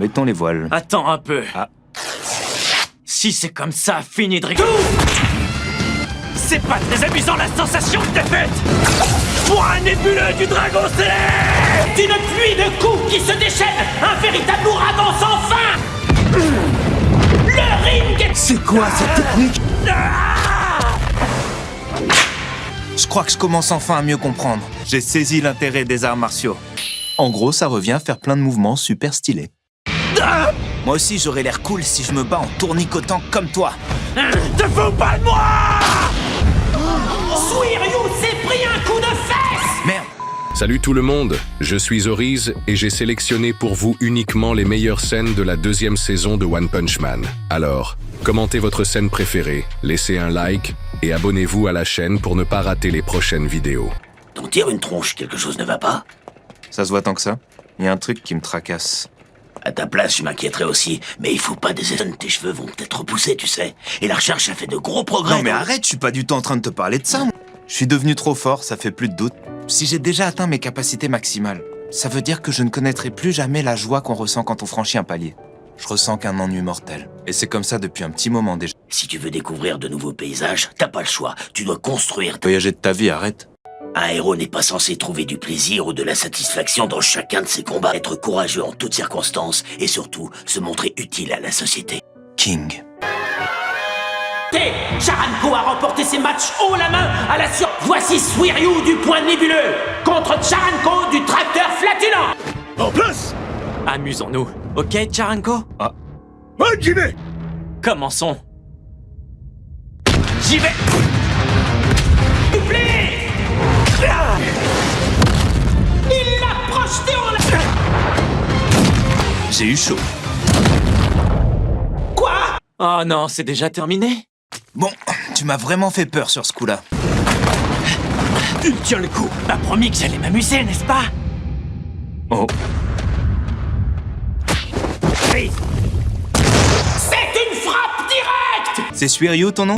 Mettons les voiles. Attends un peu. Ah. Si c'est comme ça, fini de rigoler. C'est pas très amusant la sensation de défaite. Point nébuleux du dragon céleste. Une pluie de coups qui se déchaîne. Un véritable ouragan sans fin. Le ring. C'est quoi cette technique? Je crois que je commence enfin à mieux comprendre. J'ai saisi l'intérêt des arts martiaux. En gros, ça revient à faire plein de mouvements super stylés. Moi aussi, j'aurais l'air cool si je me bats en tournicotant comme toi. Te fous pas de moi! Suiryu s'est pris un coup de fesse! Merde. Salut tout le monde, je suis Oriz et j'ai sélectionné pour vous uniquement les meilleures scènes de la 2e saison de One Punch Man. Alors, commentez votre scène préférée, laissez un like et abonnez-vous à la chaîne pour ne pas rater les prochaines vidéos. T'en tires une tronche, quelque chose ne va pas? Ça se voit tant que ça? Il y a un truc qui me tracasse. À ta place, je m'inquiéterais aussi, mais il faut pas des étonnes, tes cheveux vont peut-être repousser, tu sais. Et la recherche a fait de gros progrès. Non mais arrête, je suis pas du tout en train de te parler de ça. Moi. Je suis devenu trop fort, ça fait plus de doute. Si j'ai déjà atteint mes capacités maximales, ça veut dire que je ne connaîtrai plus jamais la joie qu'on ressent quand on franchit un palier. Je ressens qu'un ennui mortel. Et c'est comme ça depuis un petit moment déjà. Si tu veux découvrir de nouveaux paysages, t'as pas le choix. Tu dois construire. Voyager de ta vie, arrête. Un héros n'est pas censé trouver du plaisir ou de la satisfaction dans chacun de ses combats, être courageux en toutes circonstances et surtout se montrer utile à la société. King. Charanko a remporté ses matchs haut la main à la sur... Voici Suiryu du point nébuleux contre Charanko du tracteur flatulant. En place! Amusons-nous, ok Charanko? Ah. Ouais, j'y vais! Commençons. J'y vais. Il l'a projeté en l'air. J'ai eu chaud. Quoi? Oh non, c'est déjà terminé? Bon, tu m'as vraiment fait peur sur ce coup-là. Il tient le coup. M'a promis que j'allais m'amuser, n'est-ce pas? Oh. Oui. C'est une frappe directe! C'est Suiryu ton nom?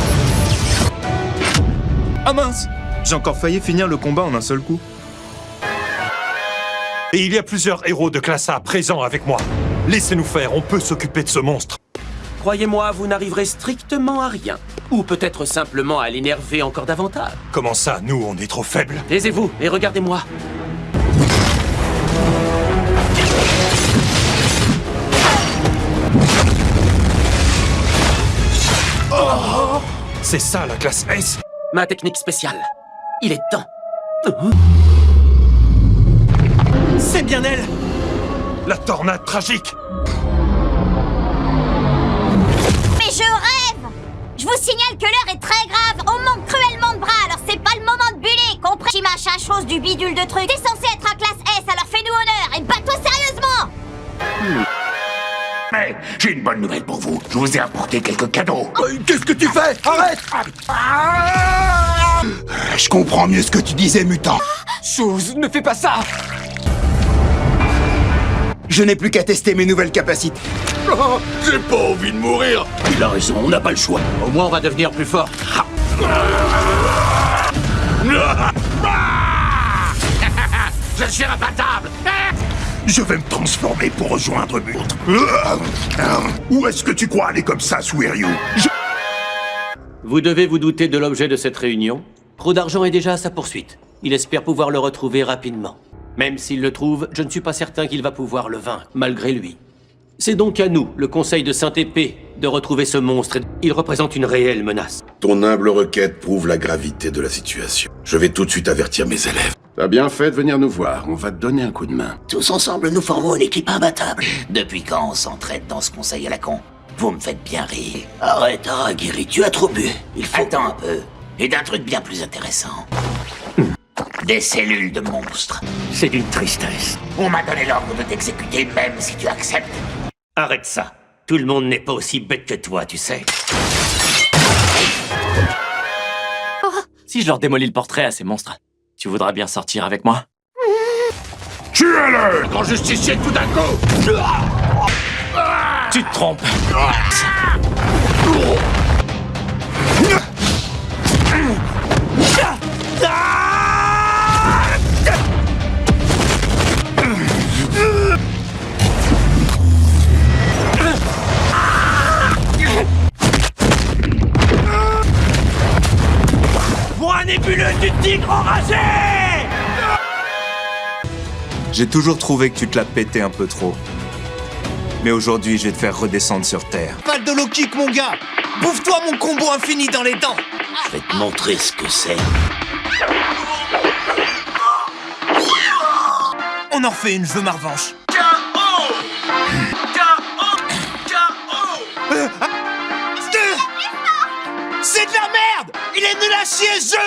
Ah mince! J'ai encore failli finir le combat en un seul coup. Et il y a plusieurs héros de classe A présents avec moi. Laissez-nous faire, on peut s'occuper de ce monstre. Croyez-moi, vous n'arriverez strictement à rien. Ou peut-être simplement à l'énerver encore davantage. Comment ça, nous, on est trop faibles? Taisez-vous et regardez-moi. Oh, c'est ça, la classe S? Ma technique spéciale. Il est temps. C'est bien elle! La tornade tragique! Mais je rêve! Je vous signale que l'heure est très grave. On manque cruellement de bras, alors c'est pas le moment de buller, compris? Machin chose du bidule de truc. T'es censé être à classe S, alors fais-nous honneur et bats-toi sérieusement! Mais j'ai une bonne nouvelle pour vous. Je vous ai apporté quelques cadeaux. Qu'est-ce que tu fais? Arrête! Je comprends mieux ce que tu disais, mutant. Chose, ne fais pas ça! Je n'ai plus qu'à tester mes nouvelles capacités. Oh, j'ai pas envie de mourir. Il a raison, on n'a pas le choix. Au moins, on va devenir plus fort. Je suis imbattable. Je vais me transformer pour rejoindre Mute. Où est-ce que tu crois aller comme ça, Suiryu? Vous devez vous douter de l'objet de cette réunion. Trop d'argent est déjà à sa poursuite. Il espère pouvoir le retrouver rapidement. Même s'il le trouve, je ne suis pas certain qu'il va pouvoir le vaincre, malgré lui. C'est donc à nous, le Conseil de Sainte-Épée, de retrouver ce monstre. Il représente une réelle menace. Ton humble requête prouve la gravité de la situation. Je vais tout de suite avertir mes élèves. T'as bien fait de venir nous voir, on va te donner un coup de main. Tous ensemble, nous formons une équipe imbattable. Depuis quand on s'entraide dans ce conseil à la con? Vous me faites bien rire. Arrête, Aragiri, tu as trop bu. Il faut... Attends un peu. Et d'un truc bien plus intéressant. Des cellules de monstres. C'est d'une tristesse. On m'a donné l'ordre de t'exécuter même si tu acceptes. Arrête ça. Tout le monde n'est pas aussi bête que toi, tu sais. Si je leur démolis le portrait à ces monstres, tu voudras bien sortir avec moi? Tuez-le, grand justicier tout d'un coup. Tu te trompes. du tigre enragé! J'ai toujours trouvé que tu te l'as pété un peu trop. Mais aujourd'hui, je vais te faire redescendre sur Terre. Pas de low kick, mon gars! Bouffe-toi mon combo infini dans les dents! Je vais te montrer ce que c'est. On en refait une, je veux ma revanche. C'est de la merde! Il est nul à chier, ce jeu!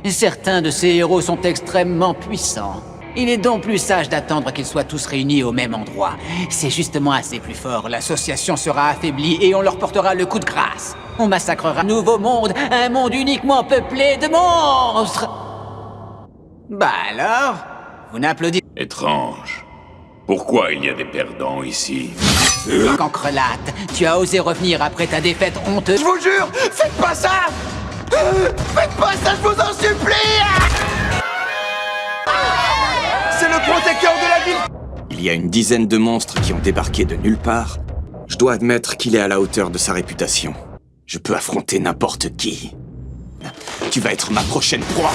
Certains de ces héros sont extrêmement puissants. Il est donc plus sage d'attendre qu'ils soient tous réunis au même endroit. C'est justement assez plus fort. L'association sera affaiblie et on leur portera le coup de grâce. On massacrera un nouveau monde, un monde uniquement peuplé de monstres. Bah alors, vous n'applaudissez Étrange. Pourquoi il y a des perdants ici? Cancrelate, tu as osé revenir après ta défaite honteuse. Je vous jure, faites pas ça! Faites pas ça, je vous en supplie! C'est le protecteur de la ville! Il y a une dizaine de monstres qui ont débarqué de nulle part. Je dois admettre qu'il est à la hauteur de sa réputation. Je peux affronter n'importe qui. Tu vas être ma prochaine proie.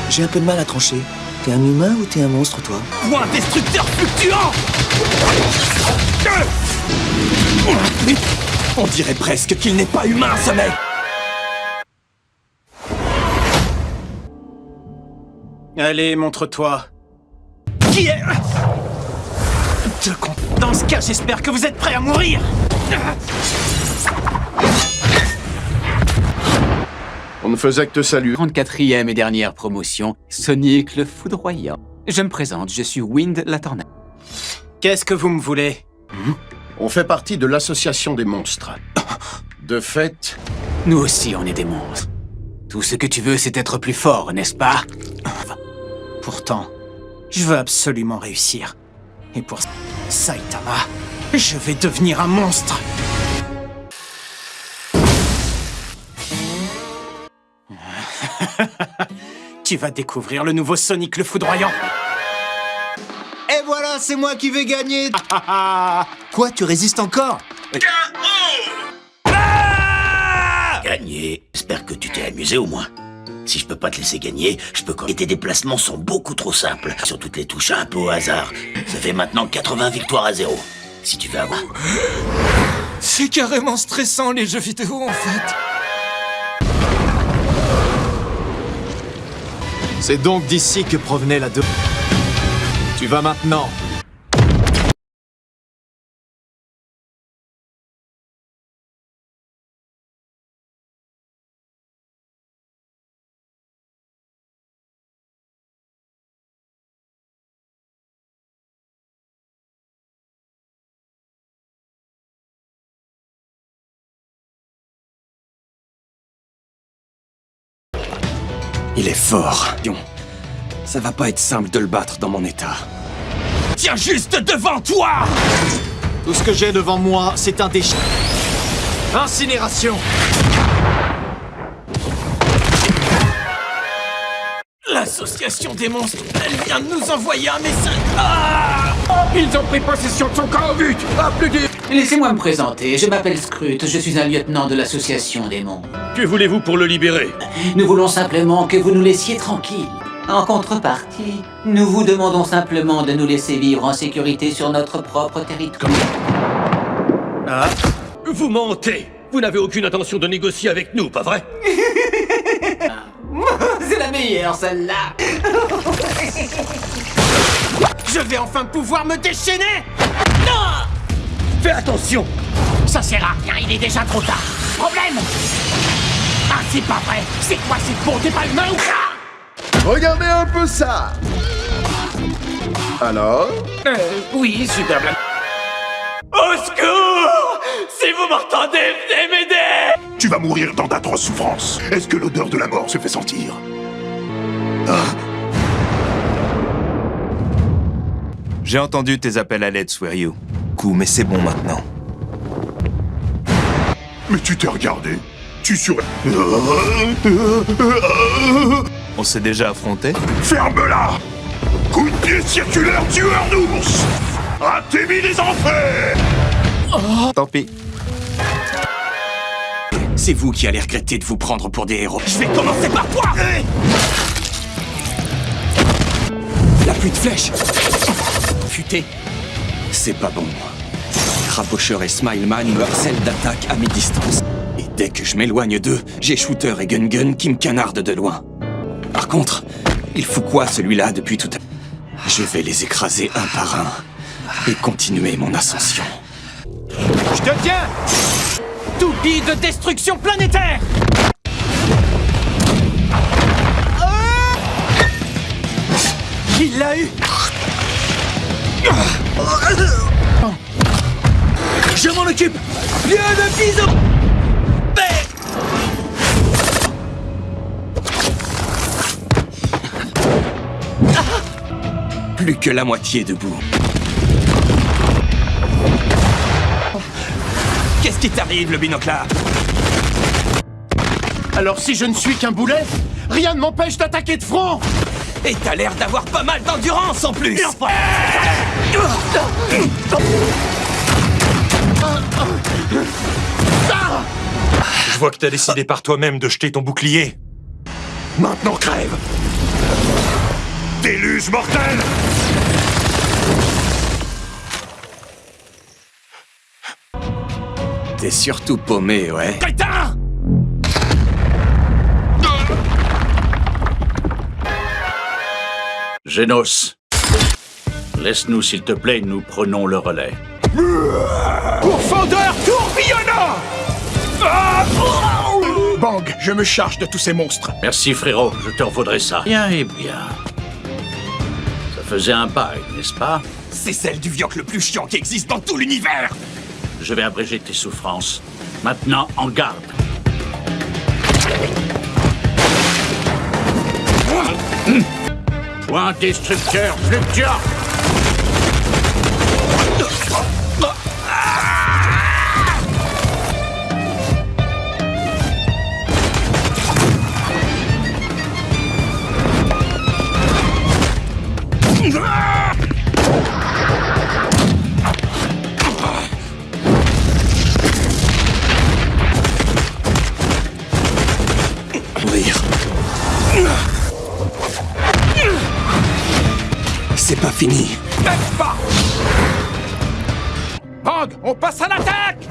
J'ai un peu de mal à trancher. T'es un humain ou t'es un monstre, toi? Point destructeur fluctuant! On dirait presque qu'il n'est pas humain, ce mec! Allez, montre-toi. Qui est... Dans ce cas, j'espère que vous êtes prêts à mourir! On ne faisait que te saluer. 34e et dernière promotion, Sonic le Foudroyant. Je me présente, je suis Wind la Tornade. Qu'est-ce que vous me voulez? On fait partie de l'association des monstres. De fait... Nous aussi, on est des monstres. Tout ce que tu veux, c'est être plus fort, n'est-ce pas? Pourtant, je veux absolument réussir. Et pour Saitama, je vais devenir un monstre. Tu vas découvrir le nouveau Sonic le Foudroyant. Et voilà, c'est moi qui vais gagner! Quoi, tu résistes encore? Gagner. J'espère que tu t'es amusé au moins. Si je peux pas te laisser gagner, je peux... Et tes déplacements sont beaucoup trop simples. Sur toutes les touches un peu au hasard. Ça fait maintenant 80 victoires à 0. Si tu veux avoir... C'est carrément stressant, les jeux vidéo, en fait. C'est donc d'ici que provenait la deux. Tu vas maintenant. Il est fort. Ça va pas être simple de le battre dans mon état. Tiens juste devant toi! Tout ce que j'ai devant moi, c'est un déchet. Incinération. L'association des monstres, elle vient de nous envoyer un message. Ah! Ils ont pris possession de son camp au but. Ah, plus dur. Laissez-moi me présenter, je m'appelle Scrut, je suis un lieutenant de l'association des mondes. Que voulez-vous pour le libérer? Nous voulons simplement que vous nous laissiez tranquilles. En contrepartie, nous vous demandons simplement de nous laisser vivre en sécurité sur notre propre territoire. Ah? Vous mentez! Vous n'avez aucune intention de négocier avec nous, pas vrai? C'est la meilleure, celle-là. Je vais enfin pouvoir me déchaîner. Non! Fais attention! Ça sert à rien, il est déjà trop tard. Problème? Ah, c'est pas vrai. C'est quoi cette peau? T'es pas humain ou quoi? Regardez un peu ça. Alors? Oui, super blague. Au secours! Si vous m'entendez, venez m'aider! Tu vas mourir dans d'atroces souffrances. Est-ce que l'odeur de la mort se fait sentir? J'ai entendu tes appels à l'aide, Suiryu. Coup, mais c'est bon maintenant. Mais tu t'es regardé? Tu sur... On s'est déjà affronté? Ferme-la! Coup de pied circulaire tueur d'ours! Atémie les enfers! Tant pis. C'est vous qui allez regretter de vous prendre pour des héros. Je vais commencer par toi. La pluie de flèches. Futé. C'est pas bon. Crapocheur et Smileman me harcèlent d'attaque à mi-distance. Et dès que je m'éloigne d'eux, j'ai Shooter et Gun qui me canardent de loin. Par contre, il fout quoi celui-là depuis tout à l'heure? Je vais les écraser un par un et continuer mon ascension. Je te tiens! Toupie de destruction planétaire! Il l'a eu! Je m'en occupe! Vieux de bison! Plus que la moitié debout. Qu'est-ce qui t'arrive, le binoclard? Alors si je ne suis qu'un boulet, rien ne m'empêche d'attaquer de front! Et t'as l'air d'avoir pas mal d'endurance en plus! Je vois que t'as décidé par toi-même de jeter ton bouclier. Maintenant crève! Déluge mortel! T'es surtout paumé, ouais. Crétin! Genos, laisse-nous s'il te plaît, nous prenons le relais. Pourfendeur tourbillonnant! Bang, je me charge de tous ces monstres. Merci frérot, je te revaudrai ça. Bien et bien. Ça faisait un bail, n'est-ce pas? C'est celle du vioc le plus chiant qui existe dans tout l'univers! Je vais abréger tes souffrances. Maintenant, en garde. Point destructeur fluctuant. Mourir. C'est pas fini. Lâche pas! Bang, on passe à l'attaque!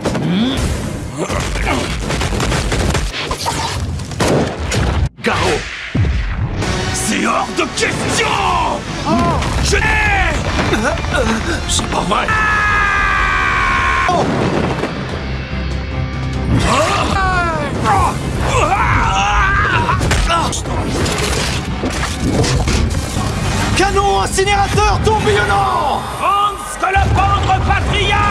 Garo. C'est hors de question! Je l'ai! C'est pas vrai. Canon incinérateur tourbillonnant! Hans Scolopendre Patria!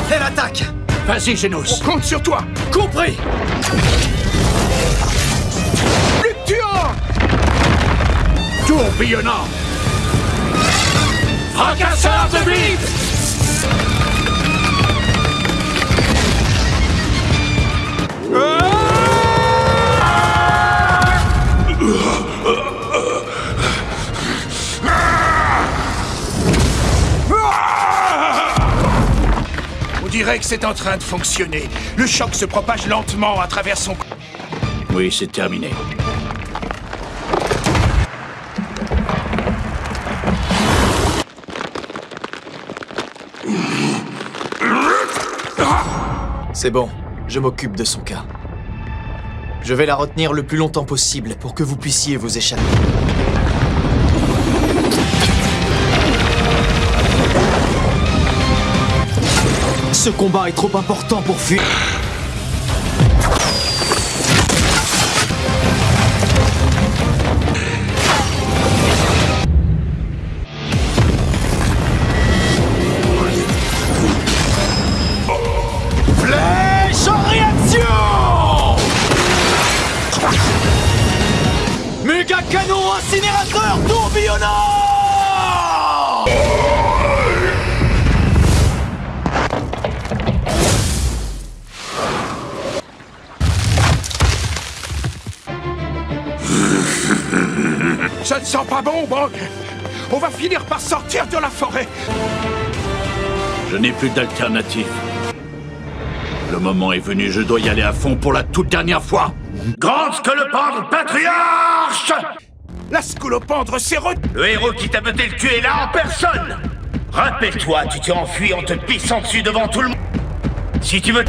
Elle attaque! Vas-y, Genos. On compte sur toi! Compris! Fluctuant! Tourbillonnant. Fracasseur de blitz! On dirait que c'est en train de fonctionner. Le choc se propage lentement à travers son... Oui, c'est terminé. C'est bon, je m'occupe de son cas. Je vais la retenir le plus longtemps possible pour que vous puissiez vous échapper. Ce combat est trop important pour fuir. Flèche en réaction! Méga canon incinérateur tourbillonnant! Ça ne sent pas bon, Bang! On va finir par sortir de la forêt! Je n'ai plus d'alternative. Le moment est venu, je dois y aller à fond pour la toute dernière fois. Grand scolopendre patriarche! La scolopendre s'est Le héros qui t'a botté le cul est là en personne! Rappelle-toi, tu t'es enfui en te pissant dessus devant tout le monde. Si tu veux...